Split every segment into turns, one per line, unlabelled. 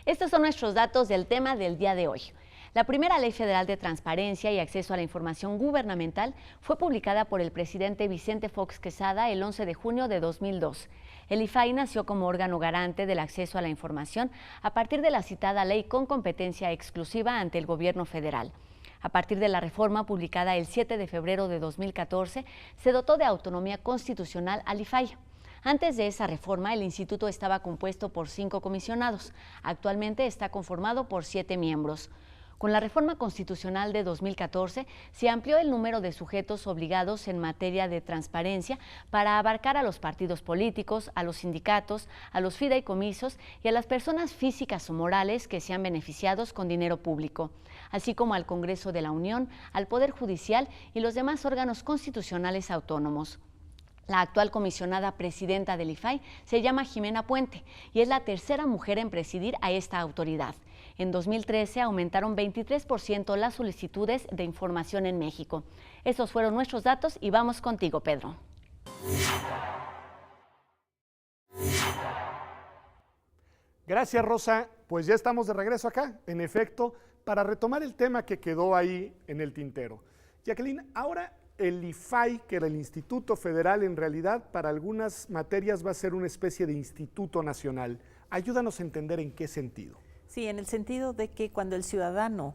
Estos son nuestros datos del tema del día de hoy. La primera Ley Federal de Transparencia y Acceso a la Información Gubernamental fue publicada por el presidente Vicente Fox Quesada el 11 de junio de 2002. El IFAI nació como órgano garante del acceso a la información a partir de la citada ley con competencia exclusiva ante el gobierno federal. A partir de la reforma publicada el 7 de febrero de 2014, se dotó de autonomía constitucional al IFAI. Antes de esa reforma, el instituto estaba compuesto por 5 comisionados. Actualmente está conformado por 7 miembros. Con la reforma constitucional de 2014, se amplió el número de sujetos obligados en materia de transparencia para abarcar a los partidos políticos, a los sindicatos, a los fideicomisos y a las personas físicas o morales que sean beneficiados con dinero público, así como al Congreso de la Unión, al Poder Judicial y los demás órganos constitucionales autónomos. La actual comisionada presidenta del IFAI se llama Jimena Puente y es la tercera mujer en presidir a esta autoridad. En 2013 aumentaron 23% las solicitudes de información en México. Esos fueron nuestros datos y vamos contigo, Pedro.
Gracias, Rosa. Pues ya estamos de regreso acá, en efecto, para retomar el tema que quedó ahí en el tintero. Jacqueline, ahora el IFAI, que era el Instituto Federal, en realidad para algunas materias va a ser una especie de instituto nacional. Ayúdanos a entender en qué sentido.
Sí, en el sentido de que cuando el ciudadano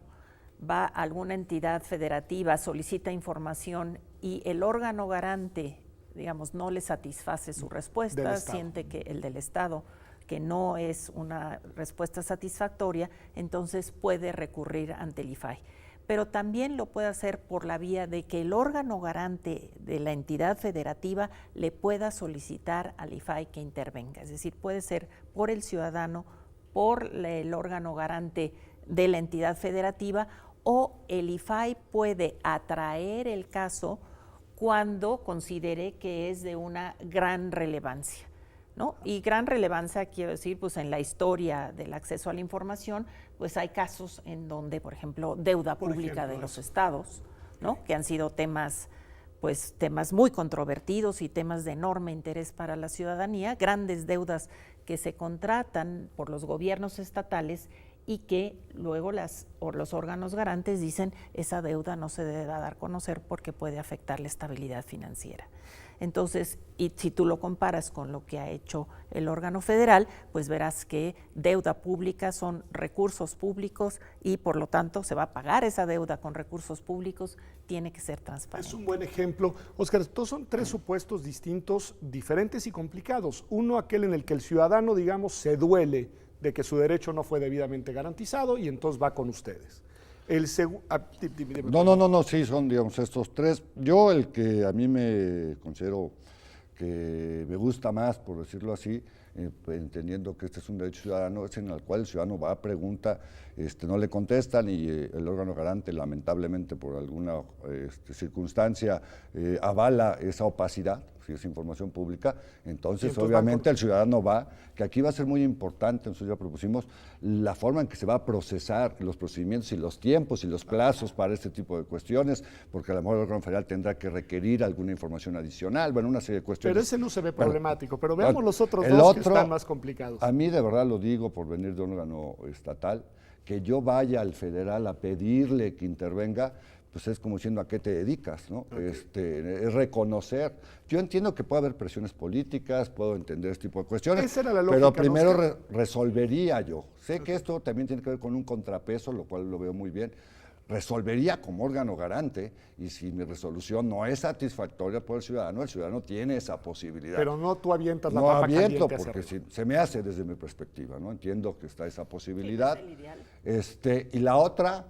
va a alguna entidad federativa, solicita información y el órgano garante, digamos, no le satisface su respuesta, siente que el del Estado, que no es una respuesta satisfactoria, entonces puede recurrir ante el IFAI. Pero también lo puede hacer por la vía de que el órgano garante de la entidad federativa le pueda solicitar al IFAI que intervenga. Es decir, puede ser por el ciudadano, por el órgano garante de la entidad federativa, o el IFAI puede atraer el caso cuando considere que es de una gran relevancia, ¿no? Y gran relevancia, quiero decir, pues en la historia del acceso a la información, pues hay casos en donde, por ejemplo, deuda pública de los estados, ¿no? Que han sido temas muy controvertidos y temas de enorme interés para la ciudadanía, grandes deudas que se contratan por los gobiernos estatales y que luego los órganos garantes dicen esa deuda no se debe dar a conocer porque puede afectar la estabilidad financiera. Entonces, y si tú lo comparas con lo que ha hecho el órgano federal, pues verás que deuda pública son recursos públicos y por lo tanto se va a pagar esa deuda con recursos públicos, tiene que ser transparente.
Es un buen ejemplo. Óscar, estos son 3 supuestos distintos, diferentes y complicados. Uno, aquel en el que el ciudadano, digamos, se duele de que su derecho no fue debidamente garantizado y entonces va con ustedes. El segundo...
No, sí, son, digamos, estos 3. Yo el que a mí me considero que me gusta más, por decirlo así, entendiendo que este es un derecho ciudadano, es en el cual el ciudadano va a pregunta, no le contestan y el órgano garante, lamentablemente por alguna circunstancia, avala esa opacidad, si es información pública, entonces obviamente el ciudadano va, que aquí va a ser muy importante, nosotros ya propusimos la forma en que se va a procesar los procedimientos y los tiempos y los plazos para este tipo de cuestiones, porque a lo mejor el órgano federal tendrá que requerir alguna información adicional, bueno, una serie de cuestiones.
Pero ese no se ve problemático, pero veamos los otros dos que están más complicados.
A mí de verdad lo digo por venir de un órgano estatal, que yo vaya al federal a pedirle que intervenga, pues es como diciendo a qué te dedicas, ¿no? Es reconocer. Yo entiendo que puede haber presiones políticas, puedo entender este tipo de cuestiones,
esa era la lógica,
pero primero resolvería yo. Sé que esto también tiene que ver con un contrapeso, lo cual lo veo muy bien. Resolvería como órgano garante y si mi resolución no es satisfactoria por el ciudadano tiene esa posibilidad.
Pero no tú avientas la
papa
caliente.
No aviento porque se me hace desde mi perspectiva, ¿no? Entiendo que está esa posibilidad. Y la otra,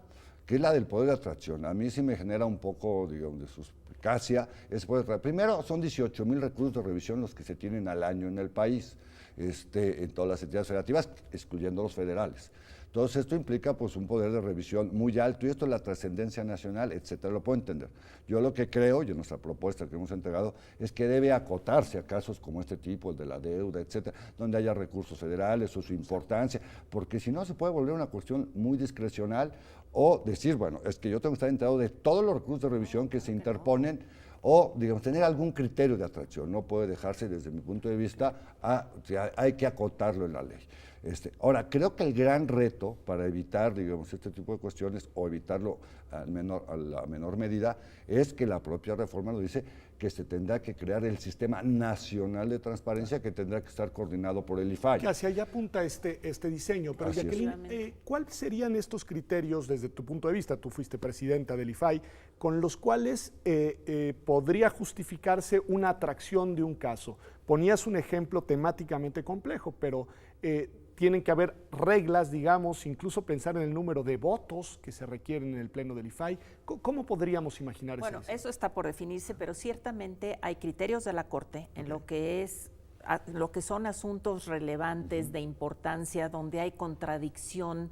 que es la del poder de atracción, a mí sí me genera un poco, digamos, de suspicacia. Primero, son 18,000 recursos de revisión los que se tienen al año en el país, en todas las entidades federativas, excluyendo los federales. Entonces, esto implica pues un poder de revisión muy alto y esto es la trascendencia nacional, etcétera, lo puedo entender. Yo lo que creo, y en nuestra propuesta que hemos entregado, es que debe acotarse a casos como este tipo, el de la deuda, etcétera, donde haya recursos federales o su importancia, porque si no se puede volver una cuestión muy discrecional o decir, bueno, es que yo tengo que estar enterado de todos los recursos de revisión que se interponen o, digamos, tener algún criterio de atracción. No puede dejarse, desde mi punto de vista, hay que acotarlo en la ley. Ahora, creo que el gran reto para evitar, digamos, este tipo de cuestiones, o evitarlo a la menor medida, es que la propia reforma lo dice, que se tendrá que crear el Sistema Nacional de Transparencia, que tendrá que estar coordinado por el IFAI.
Que hacia allá apunta este diseño, pero
Así
Jacqueline, ¿cuáles serían estos criterios desde tu punto de vista? Tú fuiste presidenta del IFAI, con los cuales podría justificarse una atracción de un caso. Ponías un ejemplo temáticamente complejo, pero tienen que haber reglas, digamos, incluso pensar en el número de votos que se requieren en el pleno del IFAI. ¿Cómo podríamos imaginar eso?
Bueno, eso está por definirse, pero ciertamente hay criterios de la Corte en lo que son asuntos relevantes, de importancia, donde hay contradicción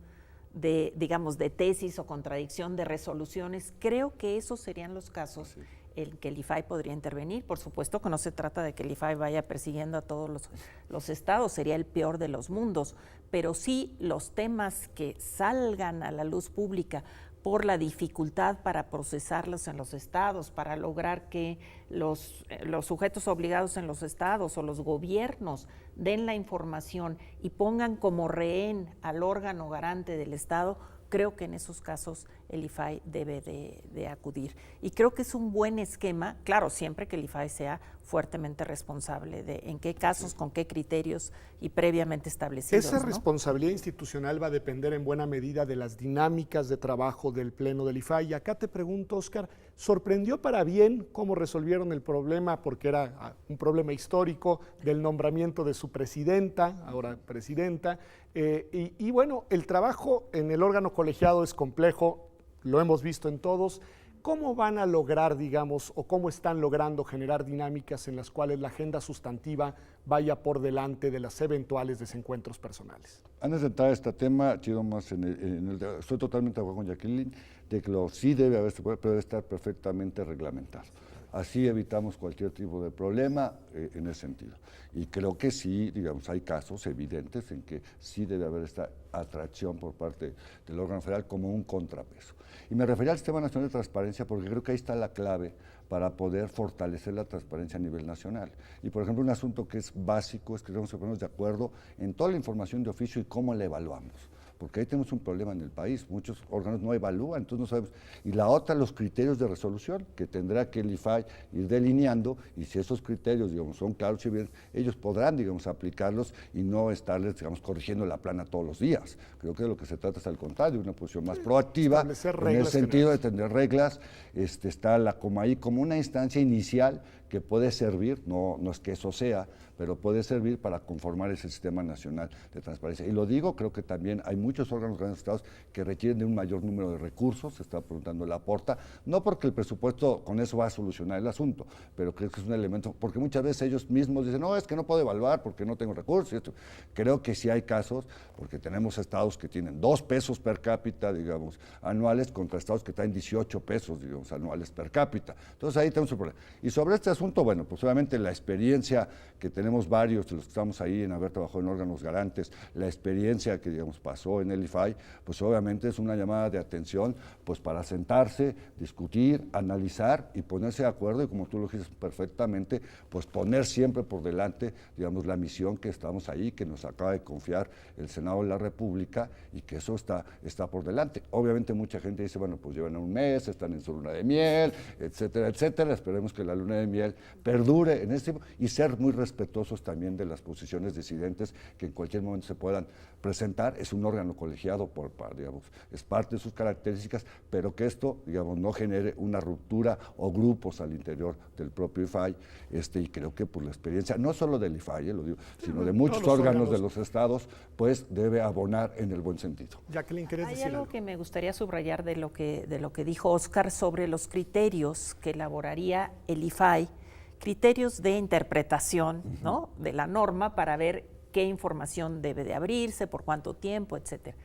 de, digamos, de tesis o contradicción de resoluciones. Creo que esos serían los casos en que el IFAI podría intervenir. Por supuesto que no se trata de que el IFAI vaya persiguiendo a todos los estados, sería el peor de los mundos, pero sí los temas que salgan a la luz pública por la dificultad para procesarlos en los estados, para lograr que los sujetos obligados en los estados o los gobiernos den la información y pongan como rehén al órgano garante del estado. Creo que en esos casos el IFAI debe de acudir. Y creo que es un buen esquema, claro, siempre que el IFAI sea fuertemente responsable de en qué casos, con qué criterios y previamente establecidos.
Esa responsabilidad institucional va a depender en buena medida de las dinámicas de trabajo del Pleno del IFAI. Y acá te pregunto, Óscar, ¿sorprendió para bien cómo resolvieron el problema, porque era un problema histórico, del nombramiento de su presidenta, ahora presidenta? Y bueno, el trabajo en el órgano colegiado es complejo, lo hemos visto en todos. ¿Cómo van a lograr, digamos, o cómo están logrando generar dinámicas en las cuales la agenda sustantiva vaya por delante de las eventuales desencuentros personales?
Antes de entrar a este tema, quiero más estoy totalmente de acuerdo con Jacqueline, de que sí debe haber, pero debe estar perfectamente reglamentado. Así evitamos cualquier tipo de problema en ese sentido. Y creo que sí, digamos, hay casos evidentes en que sí debe haber esta atracción por parte del órgano federal como un contrapeso. Y me refería al Sistema Nacional de Transparencia porque creo que ahí está la clave para poder fortalecer la transparencia a nivel nacional. Y, por ejemplo, un asunto que es básico es que tenemos que ponernos de acuerdo en toda la información de oficio y cómo la evaluamos. Porque ahí tenemos un problema en el país, muchos órganos no evalúan, entonces no sabemos. Y la otra, los criterios de resolución, que tendrá que el IFAI ir delineando, y si esos criterios, digamos, son claros y bien, ellos podrán, digamos, aplicarlos y no estarles, digamos, corrigiendo la plana todos los días. Creo que de lo que se trata es al contrario, de una posición más proactiva, en el sentido de tener reglas, está como ahí, como una instancia inicial que puede servir, no es que eso sea, pero puede servir para conformar ese Sistema Nacional de Transparencia. Y lo digo, creo que también hay muchos órganos grandes estados que requieren de un mayor número de recursos, se está preguntando la aporta, no porque el presupuesto con eso va a solucionar el asunto, pero creo que es un elemento, porque muchas veces ellos mismos dicen, no, es que no puedo evaluar porque no tengo recursos. Y esto. Creo que sí hay casos, porque tenemos estados que tienen 2 pesos per cápita, digamos, anuales, contra estados que traen 18 pesos, digamos, anuales per cápita. Entonces ahí tenemos un problema. Y sobre este asunto, bueno, pues obviamente la experiencia que tenemos varios de los que estamos ahí en haber trabajado en órganos garantes, la experiencia que, digamos, pasó en el IFAI, pues obviamente es una llamada de atención, pues para sentarse, discutir, analizar y ponerse de acuerdo y, como tú lo dices perfectamente, pues poner siempre por delante, digamos, la misión que estamos ahí, que nos acaba de confiar el Senado de la República y que eso está por delante. Obviamente mucha gente dice, bueno, pues llevan un mes, están en su luna de miel, etcétera, etcétera. Esperemos que la luna de miel perdure en este tiempo y ser muy respetuosos también de las posiciones disidentes que en cualquier momento se puedan presentar. Es un órgano colegiado, digamos, es parte de sus características, pero que esto, digamos, no genere una ruptura o grupos al interior del propio IFAI, y creo que por la experiencia, no solo del IFAI, lo digo, sino de muchos órganos de los estados, pues debe abonar en el buen sentido.
Jacqueline, ¿querés decir
algo que me gustaría subrayar de lo que dijo Óscar sobre los criterios que elaboraría el IFAI, criterios de interpretación, ¿no?, de la norma para ver qué información debe de abrirse, por cuánto tiempo, etcétera.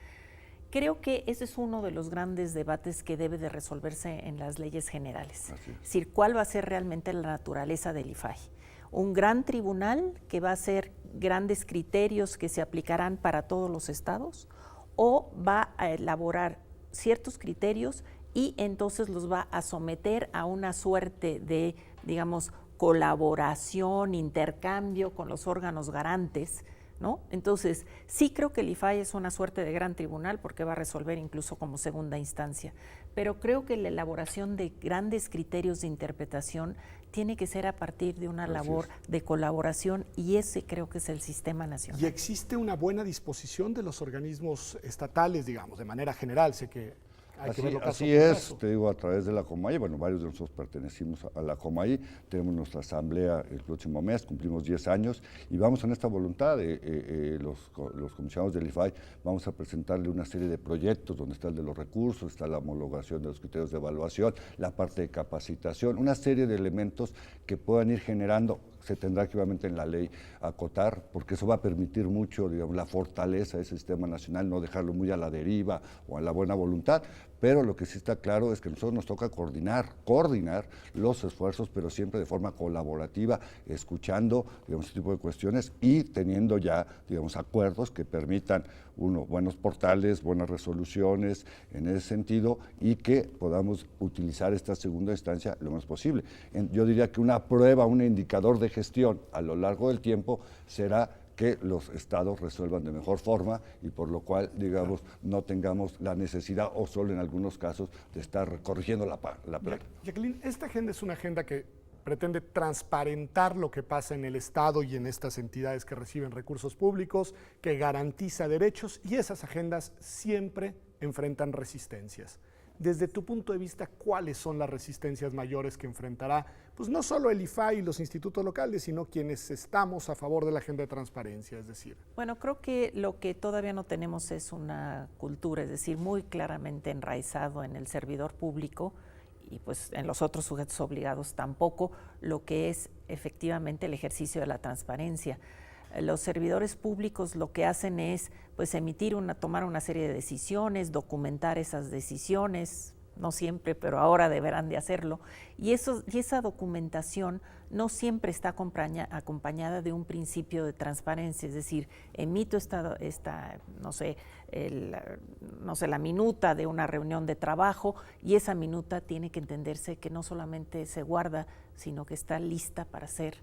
Creo que ese es uno de los grandes debates que debe de resolverse en las leyes generales. Es decir, ¿cuál va a ser realmente la naturaleza del IFAI? Un gran tribunal que va a hacer grandes criterios que se aplicarán para todos los estados, o va a elaborar ciertos criterios y entonces los va a someter a una suerte de digamos, colaboración, intercambio con los órganos garantes, ¿no? Entonces, sí creo que el IFAI es una suerte de gran tribunal porque va a resolver incluso como segunda instancia, pero creo que la elaboración de grandes criterios de interpretación tiene que ser a partir de una labor de colaboración y ese creo que es el sistema nacional.
¿Y existe una buena disposición de los organismos estatales, digamos, de manera general? Sé que hay que verlo caso
Así
por
es,
caso.
te digo, a través de la Comaí, bueno, varios de nosotros pertenecimos a la Comaí, tenemos nuestra asamblea el próximo mes, cumplimos 10 años y vamos en esta voluntad, los comisionados del IFAI, vamos a presentarle una serie de proyectos donde está el de los recursos, está la homologación de los criterios de evaluación, la parte de capacitación, una serie de elementos que puedan ir generando. Se tendrá que obviamente en la ley acotar, porque eso va a permitir mucho, digamos, la fortaleza de ese sistema nacional, no dejarlo muy a la deriva o a la buena voluntad, pero lo que sí está claro es que a nosotros nos toca coordinar los esfuerzos, pero siempre de forma colaborativa, escuchando, digamos, este tipo de cuestiones y teniendo ya, digamos, acuerdos que permitan, buenos portales, buenas resoluciones en ese sentido y que podamos utilizar esta segunda instancia lo más posible. Yo diría que una prueba, un indicador de gestión a lo largo del tiempo será que los estados resuelvan de mejor forma y por lo cual, digamos, no tengamos la necesidad o solo en algunos casos de estar corrigiendo la placa.
Jacqueline, esta agenda es una agenda que pretende transparentar lo que pasa en el Estado y en estas entidades que reciben recursos públicos, que garantiza derechos y esas agendas siempre enfrentan resistencias. Desde tu punto de vista, ¿cuáles son las resistencias mayores que enfrentará, pues no solo el IFAI y los institutos locales, sino quienes estamos a favor de la agenda de transparencia? Es decir,
bueno, creo que lo que todavía no tenemos es una cultura, es decir, muy claramente enraizado en el servidor público y pues en los otros sujetos obligados tampoco, lo que es efectivamente el ejercicio de la transparencia. Los servidores públicos lo que hacen es pues tomar una serie de decisiones, documentar esas decisiones, no siempre, pero ahora deberán de hacerlo, y esa documentación no siempre está acompañada de un principio de transparencia, es decir, emito la minuta de una reunión de trabajo y esa minuta tiene que entenderse que no solamente se guarda, sino que está lista para ser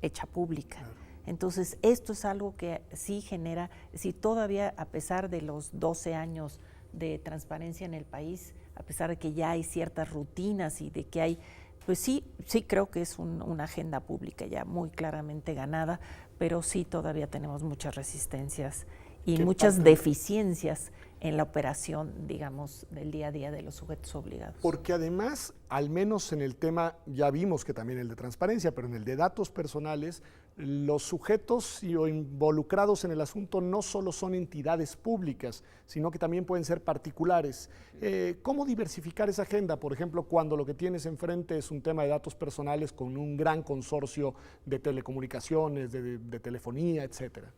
hecha pública. Claro. Entonces, esto es algo que sí genera, si todavía a pesar de los 12 años de transparencia en el país, a pesar de que ya hay ciertas rutinas y de que hay, pues sí creo que es una agenda pública ya muy claramente ganada, pero sí todavía tenemos muchas resistencias y muchas deficiencias en la operación, digamos, del día a día de los sujetos obligados.
Porque además, al menos en el tema, ya vimos que también el de transparencia, pero en el de datos personales, los sujetos involucrados en el asunto no solo son entidades públicas, sino que también pueden ser particulares. ¿Cómo diversificar esa agenda? Por ejemplo, cuando lo que tienes enfrente es un tema de datos personales con un gran consorcio de telecomunicaciones, de telefonía, etcétera.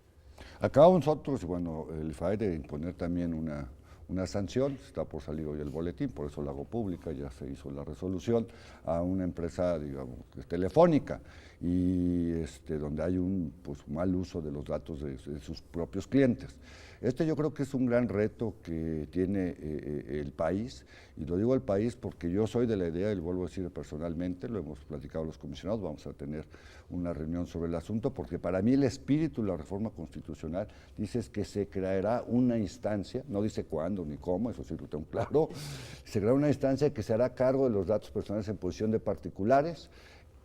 Acabamos nosotros, bueno, el IFAI de imponer también una sanción, está por salir hoy el boletín, por eso la hago pública, ya se hizo la resolución, a una empresa, digamos, telefónica, y donde hay un mal uso de los datos de sus propios clientes. Yo creo que es un gran reto que tiene el país, y lo digo el país porque yo soy de la idea, y lo vuelvo a decir personalmente, lo hemos platicado los comisionados, vamos a tener una reunión sobre el asunto, porque para mí el espíritu de la reforma constitucional dice que se creará una instancia, no dice cuándo ni cómo, eso sí lo tengo claro, se creará una instancia que se hará cargo de los datos personales en posición de particulares,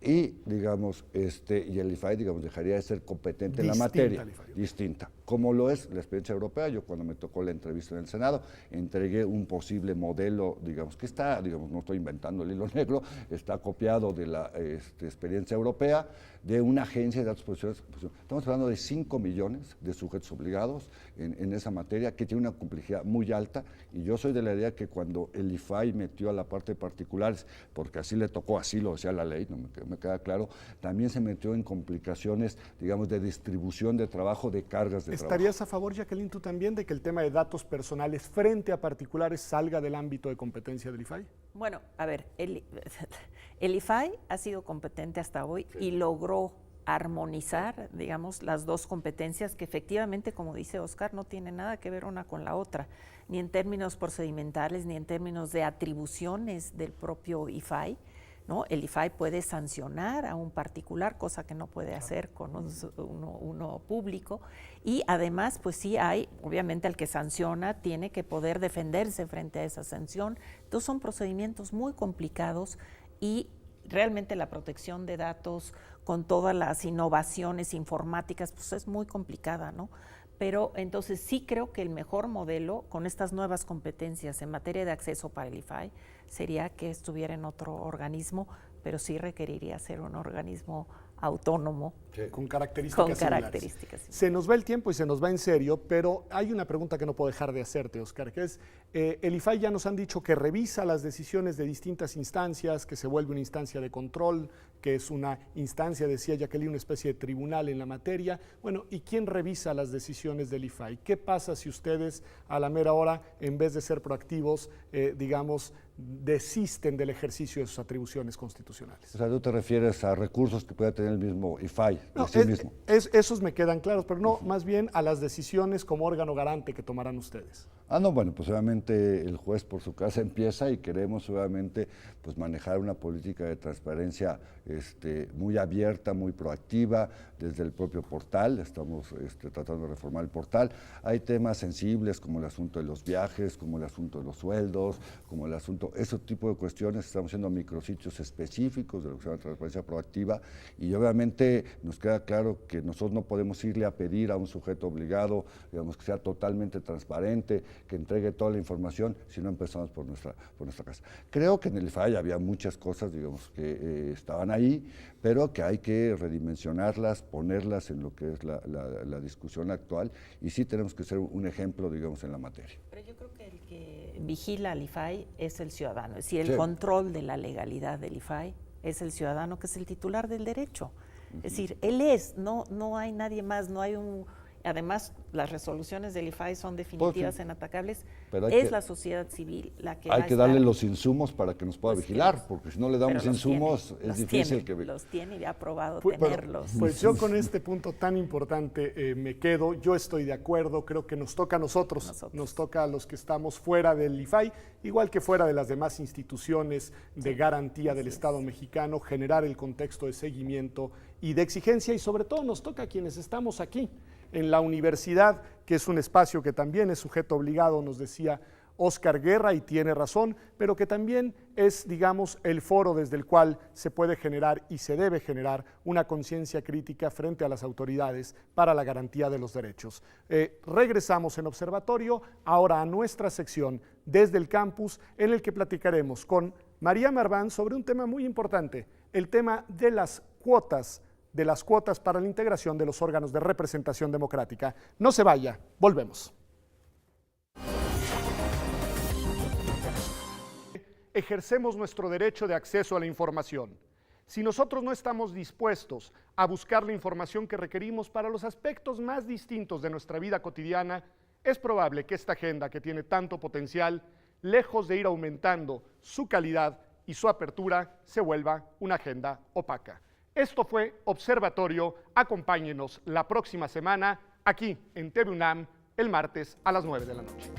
y digamos, y el IFAI, digamos, dejaría de ser competente en la materia, distinta, como lo es la experiencia europea. Yo cuando me tocó la entrevista en el Senado, entregué un posible modelo, digamos, que está, digamos, no estoy inventando el hilo negro, está copiado de la experiencia europea, de una agencia de datos personales. Estamos hablando de 5 millones de sujetos obligados en esa materia, que tiene una complejidad muy alta, y yo soy de la idea que cuando el IFAI metió a la parte de particulares, porque así le tocó, así lo decía la ley, no me queda claro, también se metió en complicaciones, digamos, de distribución de trabajo, de cargas de trabajo.
¿Estarías a favor, Jacqueline, tú también, de que el tema de datos personales frente a particulares salga del ámbito de competencia del IFAI?
Bueno, a ver, el IFAI ha sido competente hasta hoy y logró armonizar, digamos, las dos competencias que efectivamente, como dice Oscar, no tienen nada que ver una con la otra, ni en términos procedimentales, ni en términos de atribuciones del propio IFAI, ¿no? El IFAI puede sancionar a un particular, cosa que no puede hacer con uno público, y además, pues sí hay, obviamente el que sanciona tiene que poder defenderse frente a esa sanción. Entonces son procedimientos muy complicados y realmente la protección de datos con todas las innovaciones informáticas, pues es muy complicada, ¿no? Pero entonces sí creo que el mejor modelo con estas nuevas competencias en materia de acceso para el IFAI sería que estuviera en otro organismo, pero sí requeriría ser un organismo autónomo.
Sí. Con características similares.
Similares.
Se nos va el tiempo y se nos va en serio, pero hay una pregunta que no puedo dejar de hacerte, Oscar, que es, el IFAI ya nos han dicho que revisa las decisiones de distintas instancias, que se vuelve una instancia de control, que es una instancia, decía Jacqueline, una especie de tribunal en la materia. Bueno, ¿y quién revisa las decisiones del IFAI? ¿Qué pasa si ustedes a la mera hora, en vez de ser proactivos, digamos, desisten del ejercicio de sus atribuciones constitucionales?
O sea, tú te refieres a recursos que pueda tener el mismo IFAI,
No,
sí mismo.
Esos me quedan claros, pero no, más bien a las decisiones como órgano garante que tomarán ustedes.
No, bueno, pues obviamente el juez por su casa empieza y queremos obviamente pues manejar una política de transparencia muy abierta, muy proactiva desde el propio portal. Estamos tratando de reformar el portal. Hay temas sensibles como el asunto de los viajes, como el asunto de los sueldos, como el asunto, ese tipo de cuestiones. Estamos haciendo micrositios específicos de lo que se llama transparencia proactiva y obviamente nos queda claro que nosotros no podemos irle a pedir a un sujeto obligado, digamos, que sea totalmente transparente, que entregue toda la información si no empezamos por nuestra casa. Creo que en el IFAI había muchas cosas, digamos, que estaban ahí, pero que hay que redimensionarlas, ponerlas en lo que es la discusión actual y sí tenemos que ser un ejemplo, digamos, en la materia.
Pero yo creo que el que vigila al IFAI es el ciudadano, es decir, el control de la legalidad del IFAI es el ciudadano, que es el titular del derecho. Es decir, él no hay nadie más, no hay un... Además, las resoluciones del IFAI son definitivas, inatacables. Es la sociedad civil la que
hay
va
que
a
darle
estar,
los insumos para que nos pueda vigilar, porque si no le damos insumos es difícil que...
Los tiene y ha probado
Pues,
tenerlos.
Pues yo con este punto tan importante me quedo. Yo estoy de acuerdo, creo que nos toca a nosotros, nos toca a los que estamos fuera del IFAI, igual que fuera de las demás instituciones de garantía del Estado mexicano, generar el contexto de seguimiento y de exigencia, y sobre todo nos toca a quienes estamos aquí en la universidad, que es un espacio que también es sujeto obligado, nos decía Oscar Guerra, y tiene razón, pero que también es, digamos, el foro desde el cual se puede generar y se debe generar una conciencia crítica frente a las autoridades para la garantía de los derechos. Regresamos en Observatorio, ahora a nuestra sección desde el campus, en el que platicaremos con María Marván sobre un tema muy importante, el tema de las cuotas para la integración de los órganos de representación democrática. No se vaya, volvemos. Ejercemos nuestro derecho de acceso a la información. Si nosotros no estamos dispuestos a buscar la información que requerimos para los aspectos más distintos de nuestra vida cotidiana, es probable que esta agenda, que tiene tanto potencial, lejos de ir aumentando su calidad y su apertura, se vuelva una agenda opaca. Esto fue Observatorio. Acompáñenos la próxima semana aquí en TV UNAM, el martes a las 9 de la noche.